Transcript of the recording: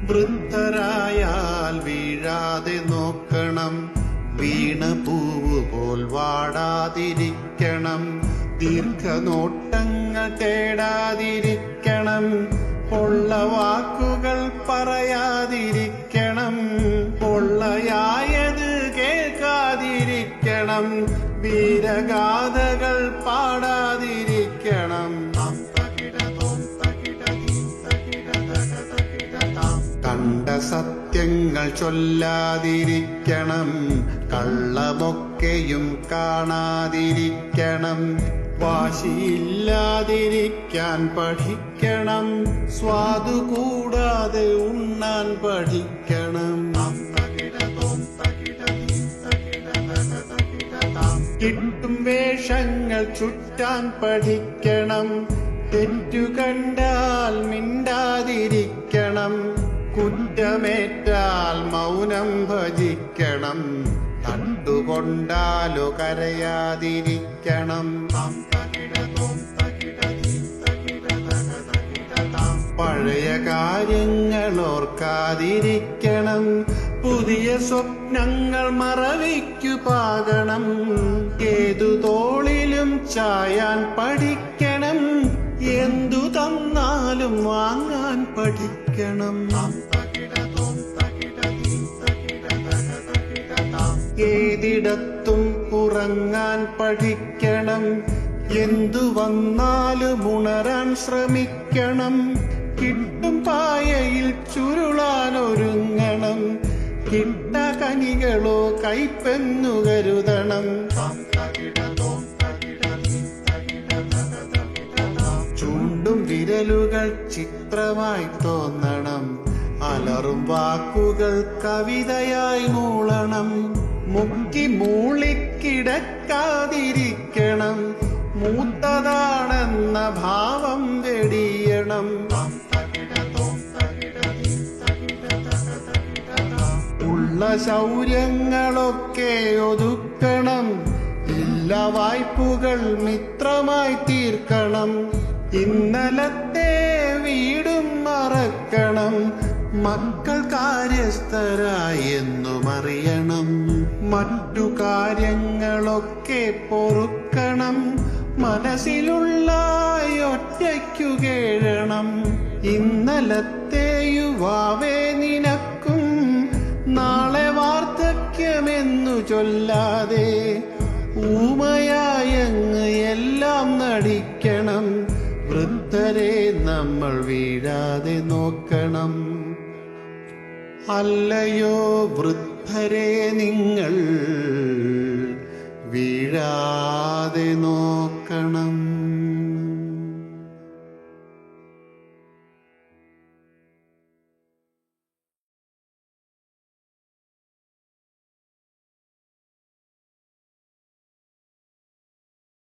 വൃദ്ധരായാൽ വീഴാതെ നോക്കണം, വീണ പൂവ് പോൽ വാടാതിരിക്കണം, ദീർഘനോട്ടങ്ങൾ തേടാതിരിക്കണം, പൊള്ള വാക്കുകൾ പറയാതിരിക്കണം, പൊള്ളയായത് കേൾക്കാതിരിക്കണം, വീരഗാഥകൾ പാടാതിരിക്കണം, കണ്ട സത്യങ്ങൾ ചൊല്ലാതിരിക്കണം, കള്ളമൊക്കെയും കാണാതിരിക്കണം, വാശിയില്ലാതിരിക്കാൻ പഠിക്കണം, സ്വാദു കൂടാതെ ഉണ്ണാൻ പഠിക്കണം, കിട്ടും വേഷങ്ങൾ ചുറ്റാൻ പഠിക്കണം, തെറ്റു കണ്ടാൽ മിണ്ടാതിരിക്കണം, കുറ്റമേറ്റാൽ മൗനം ഭജിക്കണം, കണ്ടുകൊണ്ടാലോ കരയാതിരിക്കണം, പഴയ കാര്യങ്ങൾ ഓർക്കാതിരിക്കണം, പുതിയ സ്വപ്നങ്ങൾ മറവിക്കു പാകണം, ഏതു തോളിലും ചായാൻ പഠിക്കണം, എന്തു തന്നാലും വാങ്ങാൻ പഠിക്കണം, ഏതിടത്തും ഉറങ്ങാൻ പഠിക്കണം, എന്തു വന്നാലും ഉണരാൻ ശ്രമിക്കണം, കിട്ടും പായയിൽ ചുരുളാൻ ഒരുങ്ങണം, കിട്ട കനികളോ കൈപ്പെന്നു കരുതണം, ചൂണ്ടും വിരലുകൾ ചിത്രമായി തോന്നണം, അലറും വാക്കുകൾ കവിതയായി മൂളണം, മുക്കി മൂളിക്കിടക്കാതിരിക്കണം, മൂത്തതാണെന്ന ഭാവം വെടിയണം, ഉള്ള ശൗര്യങ്ങളൊക്കെ ഒതുക്കണം, ഇല്ല വായ്പുകൾ മിത്രമായി തീർക്കണം, ഇന്നലത്തെ വീടും മറക്കണം, മക്കൾ കാര്യസ്ഥരായി എന്നും അറിയണം, മറ്റു കാര്യങ്ങളൊക്കെ പൊറുക്കണം, മനസ്സിലുള്ള ഒറ്റയ്ക്കു കേഴണം, ഇന്നലത്തെ യുവാവേ നിനക്കും നാളെ വാർദ്ധക്യമെന്നു ചൊല്ലാതെ ഊമയായങ്ങ് എല്ലാം നടിക്കണം, വൃദ്ധരെ നമ്മൾ വീഴാതെ നോക്കണം, അല്ലയോ വൃദ്ധരെ നിങ്ങൾ വീഴാതെ നോക്കണം.